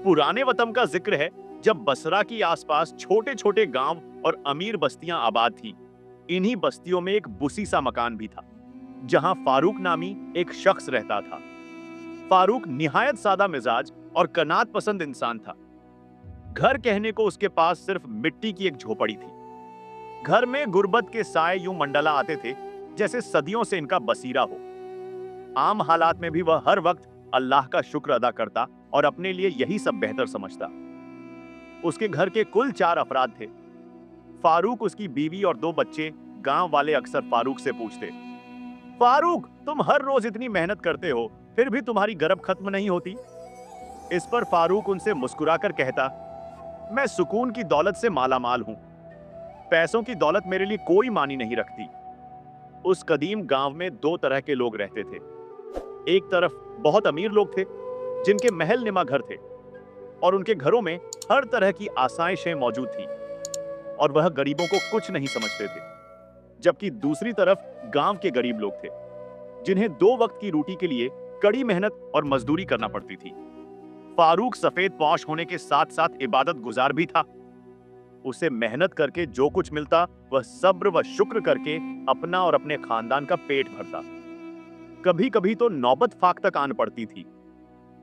पुराने वतन का जिक्र है, जब बसरा की आसपास छोटे छोटे गांव और अमीर बस्तियां आबाद थी। इन्हीं बस्तियों में एक बुसीसा मकान भी था, जहां फारूक नामी एक शख्स रहता था। फारूक निहायत सादा मिजाज और कनात पसंद इंसान था। घर कहने को उसके पास सिर्फ मिट्टी की एक झोपड़ी थी। घर में गुर्बत के साए यूं मंडला आते थे, जैसे सदियों से इनका बसीरा हो। आम हालात में भी वह हर वक्त अल्लाह का शुक्र अदा करता और अपने लिए यही सब बेहतर समझता। उसके घर के कुल 4 अफराद थे। फारूक, उसकी बीवी और 2 बच्चे। गांव वाले अक्सर फारूक से पूछते, फारूक, तुम हर रोज इतनी मेहनत करते हो, फिर भी तुम्हारी गरब खत्म नहीं होती। इस पर फारूक उनसे मुस्कुराकर कहता, मैं सुकून की दौलत से मालामाल हूं। पैसों की दौलत मेरे लिए कोई मानी नहीं रखती। उस कदीम गांव में 2 तरह के लोग रहते थे। एक तरफ बहुत अमीर लोग थे, जिनके महल निमा घर थे और उनके घरों में हर तरह की आसाइशें मौजूद थी, और वह गरीबों को कुछ नहीं समझते थे। जबकि दूसरी तरफ गांव के गरीब लोग थे, जिन्हें 2 वक्त की रोटी के लिए कड़ी मेहनत और मजदूरी करना पड़ती थी। फारूक सफेद पौश होने के साथ साथ इबादत गुजार भी था। उसे मेहनत करके जो कुछ मिलता, वह सब्र व शुक्र करके अपना और अपने खानदान का पेट भरता। कभी कभी तो नौबत फाक तक आन पड़ती थी।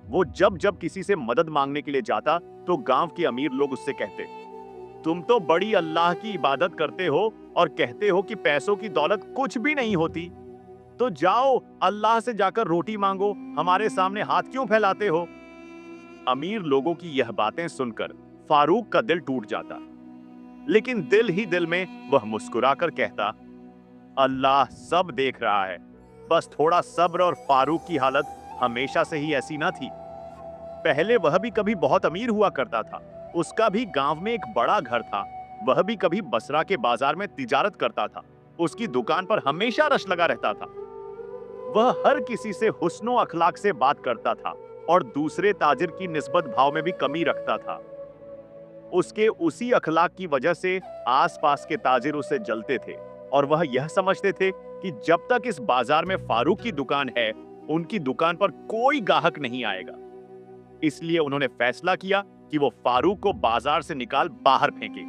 वो जब जब किसी से मदद मांगने के लिए जाता, तो गांव के अमीर लोग उससे कहते, तुम तो बड़ी अल्लाह की इबादत करते हो और कहते हो कि पैसों की दौलत कुछ भी नहीं होती। तो जाओ अल्लाह से जाकर रोटी मांगो, हमारे सामने हाथ क्यों फैलाते हो। अमीर लोगों की यह बातें सुनकर फारूक का दिल टूट जाता, लेकिन दिल ही दिल में वह मुस्कुराकर कहता, अल्लाह सब देख रहा है, बस थोड़ा सब्र। और फारूक की हालत हमेशा से ही ऐसी ना थी। पहले वह भी कभी बहुत अमीर हुआ करता था। उसका भी गांव में एक बड़ा घर था। वह भी कभी बसरा के बाजार में तिजारत करता था। उसकी दुकान पर हमेशा रश लगा रहता था। वह हर किसी से हुस्नो अखलाक से बात करता था और दूसरे ताजिर की निस्बत भाव में भी कमी रखता था। उसके उसी अखलाक की वजह से आसपास के ताजिर उसे जलते थे, और वह यह समझते थे कि जब तक इस बाजार में फारूक की दुकान है, उनकी दुकान पर कोई गाहक नहीं आएगा। इसलिए उन्होंने फैसला किया कि वो फारूक को बाजार से निकाल बाहर फेंके।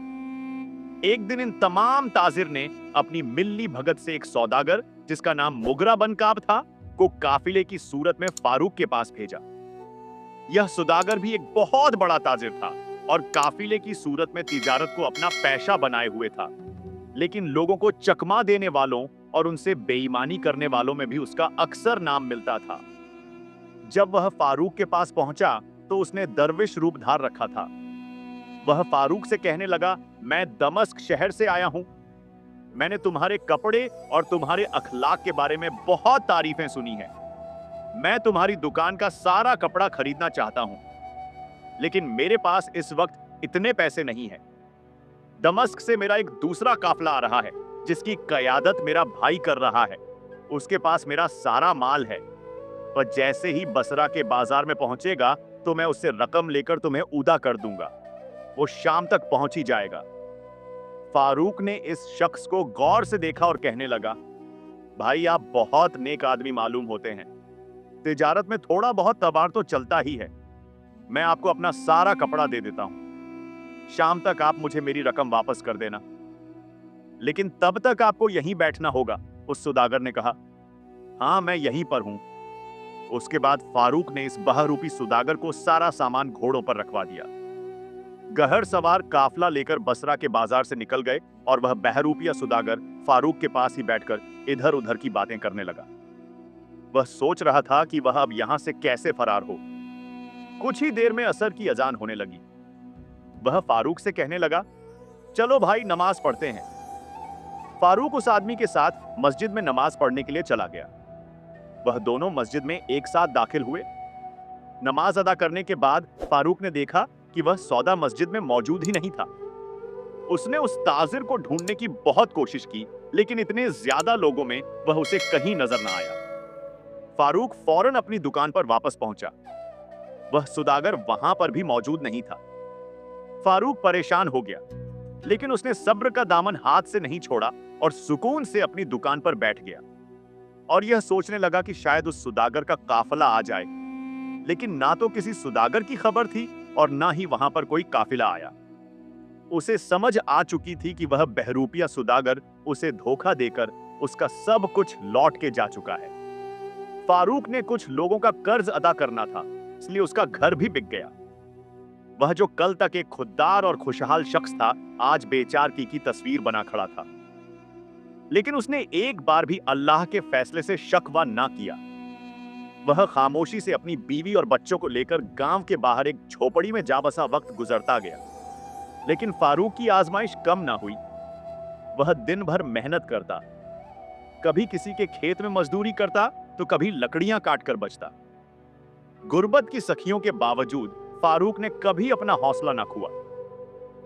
एक दिन इन तमाम ताजिर ने अपनी मिल्ली भगत से एक सौदागर, जिसका नाम मुगरा बन काब था, को काफिले की सूरत में फारूक के पास भेजा। यह सौदागर भी एक बहुत बड़ा ताजिर था और काफिले की सूरत में तिजारत को अपना पेशा बनाए हुए था। लेकिन लोगों को चकमा देने वालों और उनसे बेईमानी करने वालों में भी उसका अक्सर नाम मिलता था। जब वह फारूक के पास पहुंचा, तो उसने दरविश रूप धार रखा था। वह फारूक से कहने लगा, मैं दमस्क शहर से आया हूं। मैंने तुम्हारे कपड़े और तुम्हारे अखलाक के बारे में बहुत तारीफें सुनी हैं। मैं तुम्हारी दुकान का सारा कपड़ा खरीदना चाहता हूं, लेकिन मेरे पास इस वक्त इतने पैसे नहीं हैं। दमस्क से मेरा एक दूसरा काफिला आ रहा है, जिसकी कयादत मेरा भाई कर रहा है। उसके पास मेरा सारा माल है, पर जैसे ही बसरा के बाजार में पहुंचेगा, तो मैं उससे रकम लेकर तुम्हें उदा कर दूंगा। वो शाम तक पहुंच ही जाएगा। फारूक ने इस शख्स को गौर से देखा और कहने लगा, भाई, आप बहुत नेक आदमी मालूम होते हैं। तिजारत में थोड़ा बहुत तबार तो चलता ही है। मैं आपको अपना सारा कपड़ा दे देता हूं। शाम तक आप मुझे मेरी रकम वापस कर देना, लेकिन तब तक आपको यहीं बैठना होगा। उस सौदागर ने कहा, हाँ, मैं यहीं पर हूं। उसके बाद फारूक ने इस बहरूपी सौदागर को सारा सामान घोड़ों पर रखवा दिया। गहर सवार काफिला लेकर बसरा के बाजार से निकल गए, और वह बहरूपिया सौदागर फारूक के पास ही बैठकर इधर उधर की बातें करने लगा। वह सोच रहा था कि वह अब यहां से कैसे फरार हो। कुछ ही देर में असर की अजान होने लगी। वह फारूक से कहने लगा, चलो भाई, नमाज पढ़ते हैं। फारूक उस आदमी के साथ मस्जिद में नमाज पढ़ने के लिए चला गया। वह दोनों मस्जिद में एक साथ दाखिल हुए। नमाज अदा करने के बाद फारूक ने देखा कि वह सौदा मस्जिद में मौजूद ही नहीं था। उसने उस ताजिर को ढूंढने की बहुत कोशिश की, लेकिन इतने ज्यादा लोगों में वह उसे कहीं नजर न आया। फारूक फौरन अपनी दुकान पर वापस पहुंचा। वह सौदागर वहां पर भी मौजूद नहीं था। फारूक परेशान हो गया, लेकिन उसने सब्र का दामन हाथ से नहीं छोड़ा और सुकून से अपनी दुकान पर बैठ गया, और यह सोचने लगा कि शायद उस सौदागर का काफिला आ जाए। लेकिन ना तो किसी सौदागर की खबर थी और ना ही वहां पर कोई काफिला आया। उसे समझ आ चुकी थी कि वह बहरूपिया सुदागर उसे धोखा देकर उसका सब कुछ लौट के जा चुका है। फारूक ने कुछ लोगों का कर्ज अदा करना था, इसलिए उसका घर भी बिक गया। वह जो कल तक एक खुददार और खुशहाल शख्स था, आज बेचार की तस्वीर बना खड़ा था। लेकिन उसने एक बार भी अल्लाह के फैसले से शक व ना किया। वह खामोशी से अपनी बीवी और बच्चों को लेकर गांव के बाहर एक झोपड़ी में जा बसा वक्त गुजरता गया। लेकिन फारूक की आजमाइश कम ना हुई। वह दिन भर मेहनत करता, कभी किसी के खेत में मजदूरी करता तो कभी लकड़ियां काटकर बचता। गुर्बत की सखियों के बावजूद फारूक ने कभी अपना हौसला ना खोआ।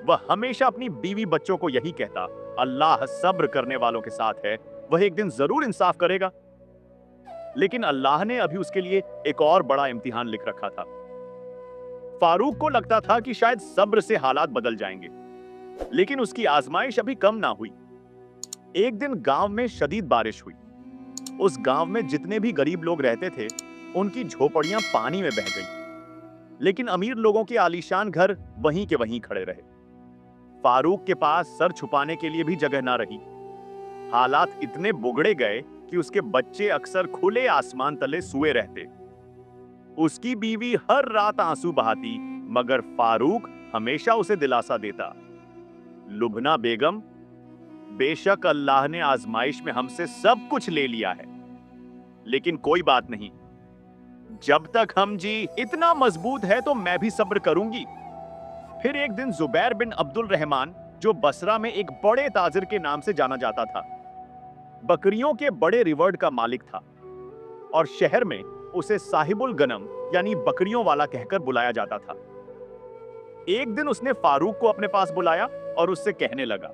वह हमेशा अपनी बीवी बच्चों को यही कहता, अल्लाह सब्र करने वालों के साथ है, वह एक दिन जरूर इंसाफ करेगा। लेकिन अल्लाह ने अभी उसके लिए एक और बड़ा इम्तिहान लिख रखा था। फारूक को लगता था कि शायद सब्र से हालात बदल जाएंगे, लेकिन उसकी आजमाइश अभी कम ना हुई। एक दिन गांव में शदीद बारिश हुई। उस गांव में जितने भी गरीब लोग रहते थे, उनकी झोपड़ियां पानी में बह गई। लेकिन अमीर लोगों के आलीशान घर वहीं के वहीं खड़े रहे। फारूक के पास सर छुपाने के लिए भी जगह ना रही। हालात इतने बिगड़े गए कि उसके बच्चे अक्सर खुले आसमान तले सोए रहते। उसकी बीवी हर रात आंसू बहाती, मगर फारूक हमेशा उसे दिलासा देता, लुबना बेगम, बेशक अल्लाह ने आजमाइश में हमसे सब कुछ ले लिया है, लेकिन कोई बात नहीं, जब तक हम जी इतना मजबूत है तो मैं भी सब्र करूंगी। फिर एक दिन जुबैर बिन अब्दुल रहमान, जो बसरा में एक बड़े ताजिर के नाम से जाना जाता था, बकरियों के बड़े रिवर्ड का मालिक था और शहर में उसे साहिबुल गनम यानी बकरियों वाला कहकर बुलाया जाता था। एक दिन उसने फारूक को अपने पास बुलाया और उससे कहने लगा,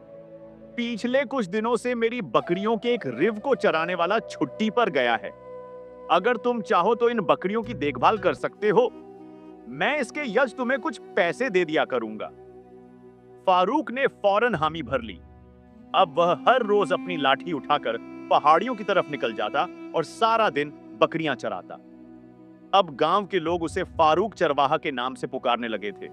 पिछले कुछ दिनों से मेरी बकरियों के एक रिव को चराने वाला छुट्टी पर गया है। अगर तुम चाहो तो इन बकरियों की देखभाल कर सकते हो। मैं इसके यज तुम्हें कुछ पैसे दे दिया करूंगा। फारूक ने फौरन हामी भर ली। अब वह हर रोज अपनी लाठी उठाकर पहाड़ियों की तरफ निकल जाता और सारा दिन बकरियां चराता। अब गांव के लोग उसे फारूक चरवाहा के नाम से पुकारने लगे थे।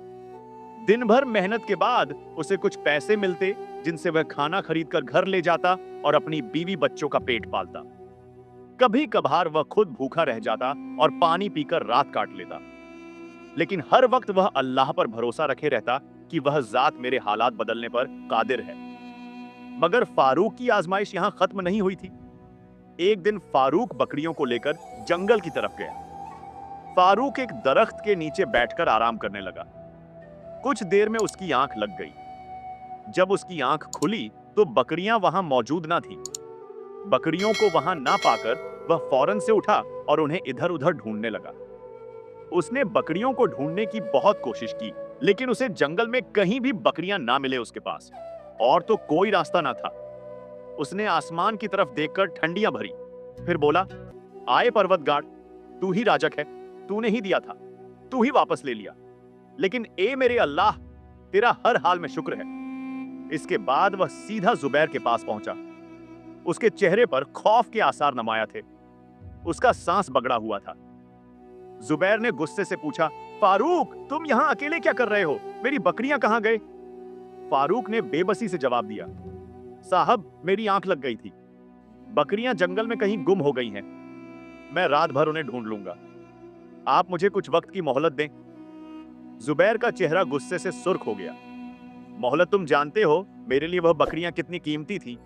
दिन भर मेहनत के बाद उसे कुछ पैसे मिलते, जिनसे वह खाना खरीदकर घर ले जाता और अपनी बीवी बच्चों का पेट पालता। कभी कभार वह खुद भूखा रह जाता और पानी पीकर रात काट लेता, लेकिन हर वक्त वह अल्लाह पर भरोसा रखे रहता कि वह जात मेरे हालात बदलने पर कादिर है। मगर फारूक की आजमाइश यहां खत्म नहीं हुई थी। एक दिन फारूक बकरियों को लेकर जंगल की तरफ गया। फारूक एक दरख्त के नीचे बैठकर आराम करने लगा। कुछ देर में उसकी आंख लग गई। जब उसकी आंख खुली तो बकरियां वहां मौजूद ना थीं। बकरियों को वहां ना पाकर वह फौरन से उठा और उन्हें इधर उधर ढूंढने लगा। उसने बकरियों को ढूंढने की बहुत कोशिश की, लेकिन उसे जंगल में कहीं भी बकरियां ना मिले उसके पास, और तो कोई रास्ता ना था। उसने आसमान की तरफ देखकर ठंडियां भरी, फिर बोला, आए पर्वतगार, तू ही राजक है, तूने ही दिया था, तू ही वापस ले लिया, लेकिन ए मेरे अल्लाह, तेरा हर हाल में शुक्र है। इसके बाद वह सीधा जुबैर के पास पहुंचा। उसके चेहरे पर खौफ के आसार नमाया थे। उसका सांस बगड़ा हुआ था। जुबैर ने गुस्से से पूछा, फारूक, तुम यहां अकेले क्या कर रहे हो? मेरी बकरियां कहां गए? फारूक ने बेबसी से जवाब दिया, साहब, मेरी आंख लग गई थी। बकरियां जंगल में कहीं गुम हो गई हैं। मैं रात भर उन्हें ढूंढ लूंगा। आप मुझे कुछ वक्त की मोहलत दें। जुबैर का चेहरा गुस्से से सुर्ख हो गया। मोहलत? तुम जानते हो मेरे लिए वह बकरियां कितनी कीमती थी।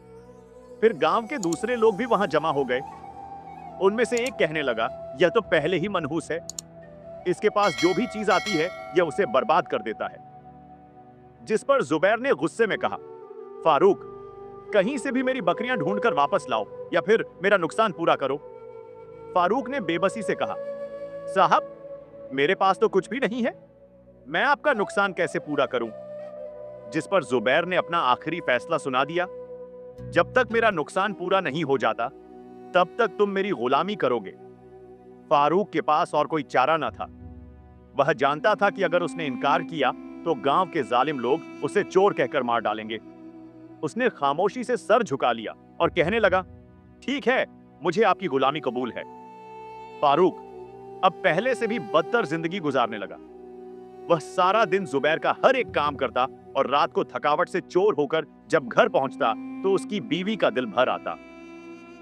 फिर गांव के दूसरे लोग भी वहां जमा हो गए। उनमें से एक कहने लगा, यह तो पहले ही मनहूस है, इसके पास जो भी चीज आती है यह उसे बर्बाद कर देता है। जिस पर जुबैर ने गुस्से में कहा, फारूक, कहीं से भी मेरी बकरियां ढूंढकर वापस लाओ या फिर मेरा नुकसान पूरा करो। फारूक ने बेबसी से कहा, साहब, मेरे पास तो कुछ भी नहीं है, मैं आपका नुकसान कैसे पूरा करूं? जिस पर जुबैर ने अपना आखिरी फैसला सुना दिया, जब तक मेरा नुकसान पूरा नहीं हो जाता तब तक तुम मेरी गुलामी करोगे। फारूक के पास और कोई चारा न था। वह जानता था कि अगर उसने इनकार किया तो गांव के जालिम लोग उसे चोर कहकर मार डालेंगे। उसने खामोशी से सर झुका लिया और कहने लगा, ठीक है, मुझे आपकी गुलामी कबूल है। फारूक अब पहले से भी बदतर जिंदगी गुजारने लगा। वह सारा दिन जुबैर का हर एक काम करता और रात को थकावट से चोर होकर जब घर पहुंचता तो उसकी बीवी का दिल भर आता।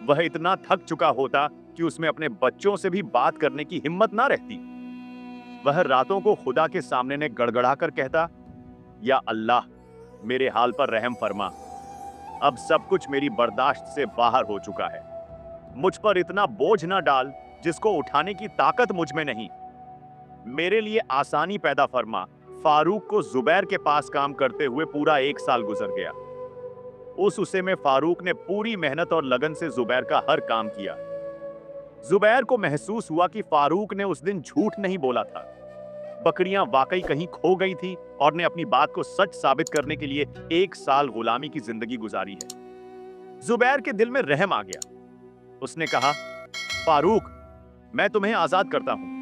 वह इतना थक चुका होता कि उसमें अपने बच्चों से भी बात करने की हिम्मत ना रहती। वह रातों को खुदा के सामने ने गड़गड़ाकर कहता, या अल्लाह, मेरे हाल पर रहम फरमा। अब सब कुछ मेरी बर्दाश्त से बाहर हो चुका है। मुझ पर इतना बोझ ना डाल जिसको उठाने की ताकत मुझ में नहीं। मेरे लिए आसानी पैदा फरमा। फारूक को जुबैर के पास काम करते हुए पूरा 1 साल गुजर गया। उस उसे में फारूक ने पूरी मेहनत और लगन से जुबैर का हर काम किया। जुबैर को महसूस हुआ कि फारूक ने उस दिन झूठ नहीं बोला था। बकरियां वाकई कहीं खो गई थी और ने अपनी बात को सच साबित करने के लिए 1 साल गुलामी की जिंदगी गुजारी है। जुबैर के दिल में रहम आ गया। उसने कहा, फारूक, मैं तुम्हें आजाद करता हूं।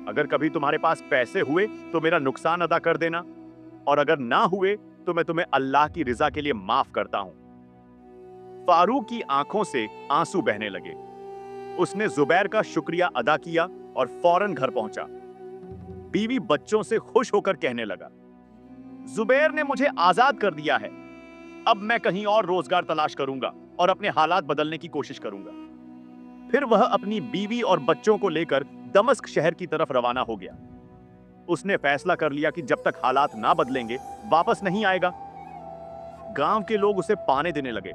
अगर कभी तुम्हारे पास पैसे हुए तो मेरा नुकसान अदा कर देना, और अगर ना हुए तो मैं तुम्हें अल्लाह की रिजा के लिए माफ करता हूं। फारूक की आंखों से आंसू बहने लगे। उसने जुबैर का शुक्रिया अदा किया और फौरन घर पहुंचा। बीवी बच्चों से खुश होकर कहने लगा, जुबैर ने मुझे आजाद कर दिया है। अब मैं कहीं और रोजगार तलाश करूंगा और अपने हालात बदलने की कोशिश करूंगा। फिर वह अपनी बीवी और बच्चों को लेकर दमस्क शहर की तरफ रवाना हो गया। उसने फैसला कर लिया कि जब तक हालात ना बदलेंगे वापस नहीं आएगा। गांव के लोग उसे पाने देने लगे।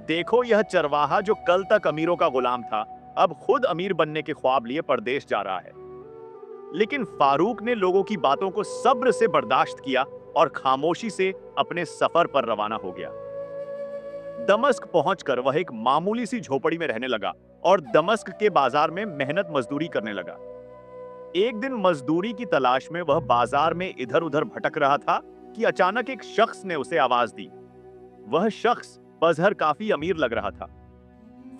देखो, यह चरवाहा जो कल तक अमीरों का गुलाम था, अब खुद अमीर बनने के ख्वाब लिए परदेश जा रहा है। लेकिन फारूक ने लोगों की बातों को सब्र से बर्दाश्त किया और खामोशी से अपने सफर पर रवाना हो गया। दमस्क पहुंचकर वह एक मामूली सी झोपड़ी में रहने लगा और दमस्क के बाजार में मेहनत मजदूरी करने लगा। एक दिन मजदूरी की तलाश में वह बाजार में इधर उधर भटक रहा था कि अचानक एक शख्स ने उसे आवाज दी। वह शख्स बज़हर काफी अमीर लग रहा था।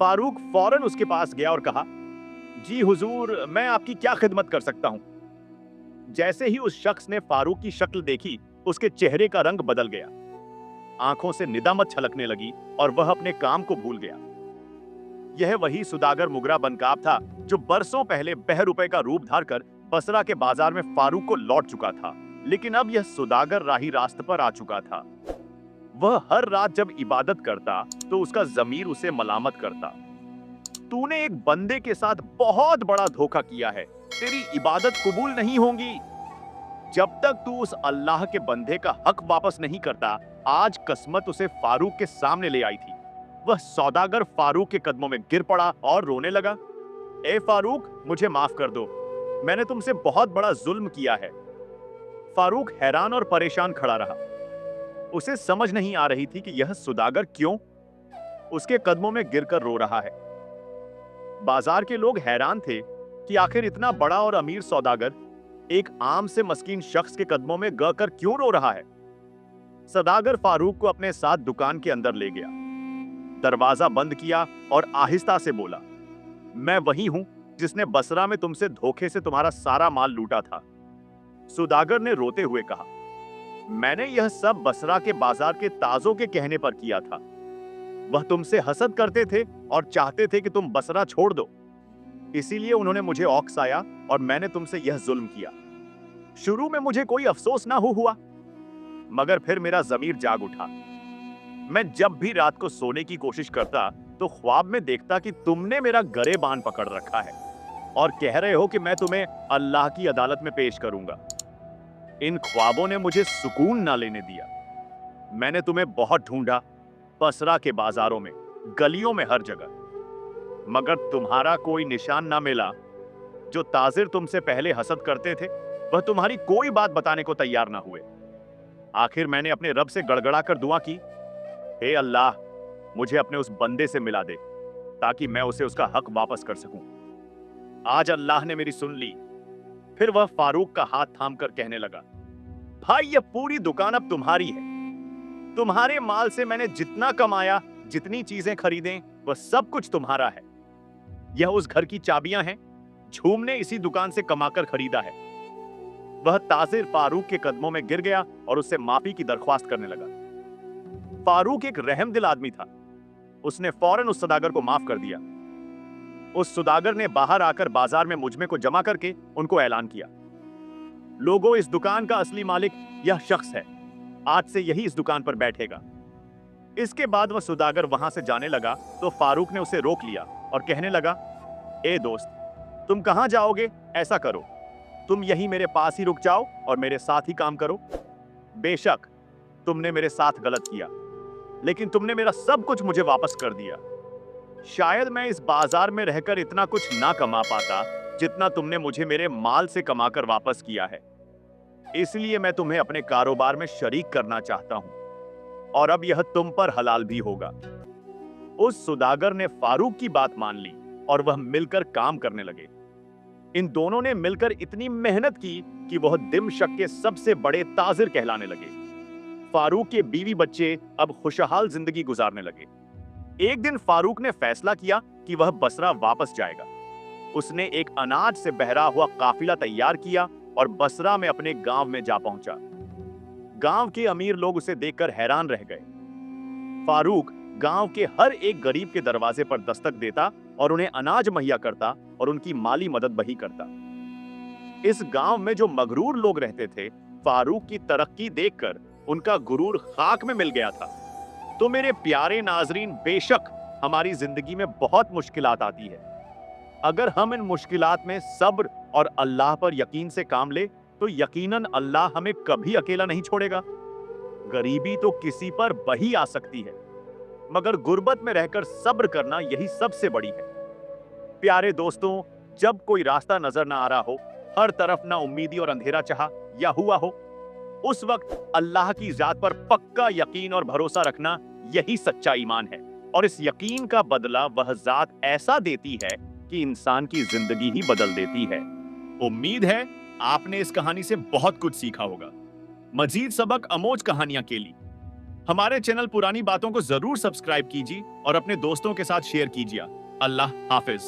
फारूक फौरन उसके पास गया और कहा, जी हुजूर, मैं आपकी क्या खिदमत कर सकता हूं। जैसे ही उस शख्स ने फारूक की शक्ल देखी, उसके चेहरे का रंग बदल गया। आंखों से निदामत छलकने लगी और वह अपने काम को भूल गया। यह वही सुदागर मुगरा बनकाब था जो बरसों पहले बहरूपे का रूप धारकर बसरा के बाजार में फारूक को लौट चुका था। लेकिन अब यह सुदागर राही रास्त पर आ चुका था। वह हर रात जब इबादत करता तो उसका जमीर उसे मलामत करता। तूने एक बंदे के साथ बहुत बड़ा धोखा किया है। तेरी इबादत कबूल नहीं होगी जब तक तू उस अल्लाह के बंदे का हक वापस नहीं करता। आज किस्मत उसे फारूक के सामने ले आई थी। वह सौदागर फारूक के कदमों में गिर पड़ा और रोने लगा। ए फारूक, मुझे माफ कर दो, मैंने तुमसे बहुत बड़ा जुल्म किया है। फारूक हैरान और परेशान खड़ा रहा। उसे समझ नहीं आ रही थी कि यह सुदागर क्यों उसके कदमों में गिरकर रो रहा है। बाजार के लोग हैरान थे कि आखिर इतना बड़ा और अमीर सौदागर एक आम से मस्कीन शख्स के कदमों में गिरकर क्यों रो रहा है। सौदागर फारूक को अपने साथ दुकान के अंदर ले गया, दरवाजा बंद किया और आहिस्ता से बोला, मैं वही हूं जिसने बसरा में तुमसे धोखे से तुम्हारा सारा माल लूटा था। सौदागर ने रोते हुए कहा, मैंने यह सब बसरा के बाजार के ताजों के कहने पर किया था। वह तुमसे हसद करते थे और चाहते थे कि तुम बसरा छोड़ दो। इसीलिए उन्होंने मुझे औकसाया और मैंने तुमसे यह जुल्म किया। शुरू में मुझे कोई अफसोस ना हुआ, मगर फिर मेरा जमीर जाग उठा। मैं जब भी रात को सोने की कोशिश करता तो ख्वाब में देखता कि तुमने मेरा गरेबान पकड़ रखा है और कह रहे हो कि मैं तुम्हें अल्लाह की अदालत में पेश करूंगा। इन ख्वाबों ने मुझे सुकून ना लेने दिया। मैंने तुम्हें बहुत ढूंढा, बसरा के बाजारों में, गलियों में, हर जगह, मगर तुम्हारा कोई निशान ना मिला। जो ताजिर तुमसे पहले हसद करते थे वह तुम्हारी कोई बात बताने को तैयार ना हुए। आखिर मैंने अपने रब से गड़गड़ा कर दुआ की, हे अल्लाह, मुझे अपने उस बंदे से मिला दे ताकि मैं उसे उसका हक वापस कर सकूं। आज अल्लाह ने मेरी सुन ली। फिर वह फारूक का हाथ थामकर कहने लगा, भाई, यह पूरी दुकान अब तुम्हारी है। तुम्हारे माल से मैंने जितना कमाया, जितनी चीजें खरीदें, वह सब कुछ तुम्हारा है। यह उस घर की चाबियां हैं, झूम ने इसी दुकान से कमाकर खरीदा है। वह ताजिर फारूक के कदमों में गिर गया और उससे माफी की दरख्वास्त करने लगा। फारूक एक रहमदिल आदमी था। उसने फौरन उस सौदागर को माफ कर दिया। उस सौदागर ने बाहर आकर बाजार में मुजमे को जमा करके उनको ऐलान किया, लोगों, इस दुकान का असली मालिक यह शख्स है। आज से यही इस दुकान पर बैठेगा। इसके बाद वह सुदागर वहां से जाने लगा तो फारूक ने उसे रोक लिया और कहने लगा, ए दोस्त, तुम कहां जाओगे? ऐसा करो, तुम यहीं मेरे पास ही रुक जाओ और मेरे साथ ही काम करो। बेशक तुमने मेरे साथ गलत किया, लेकिन तुमने मेरा सब कुछ मुझे वापस कर दिया। शायद मैं इस बाजार में रहकर इतना कुछ ना कमा पाता जितना तुमने मुझे मेरे माल से कमाकर वापस किया है। इसलिए मैं तुम्हें अपने कारोबार में शरीक करना चाहता हूं, और अब यह तुम पर हलाल भी होगा। उस सुदागर ने फारूक की बात मान ली और वह मिलकर काम करने लगे। इन दोनों ने मिलकर इतनी मेहनत की कि वह दिमशक के सबसे बड़े ताजिर कहलाने लगे। फारूक के बीवी बच्चे अब खुशहाल जिंदगी गुजारने लगे। एक दिन फारूक ने फैसला किया कि वह बसरा वापस जाएगा। उसने एक अनाज से बहरा हुआ काफिला तैयार किया और बसरा में अपने गांव में जा पहुंचा। गांव के अमीर लोग उसे देखकर हैरान रह गए। फारूक गांव के हर एक गरीब के दरवाजे पर दस्तक देता और उन्हें अनाज मुहैया करता और उनकी माली मदद भी करता। इस गांव में जो मगरूर लोग रहते थे, फारूक की तरक्की देखकर उनका गुरूर खाक में मिल गया था। तो मेरे प्यारे नाजरीन, बेशक हमारी जिंदगी में बहुत मुश्किलात आती है। अगर हम इन मुश्किलात में सब्र और अल्लाह पर यकीन से काम ले तो यकीनन अल्लाह हमें कभी अकेला नहीं छोड़ेगा। गरीबी तो किसी पर बही आ सकती है, मगर गुर्बत में रहकर सब्र करना यही सबसे बड़ी है। प्यारे दोस्तों, जब कोई रास्ता नजर ना आ रहा हो, हर तरफ ना उम्मीदी और अंधेरा चाहा या हुआ हो, उस वक्त अल्लाह की जात पर पक्का यकीन और भरोसा रखना यही सच्चा ईमान है। और इस यकीन का बदला वह जात ऐसा देती है कि इंसान की जिंदगी ही बदल देती है। उम्मीद है आपने इस कहानी से बहुत कुछ सीखा होगा। मजीद सबक अमोज कहानियां के लिए हमारे चैनल पुरानी बातों को जरूर सब्सक्राइब कीजिए और अपने दोस्तों के साथ शेयर कीजिए। अल्लाह हाफिज।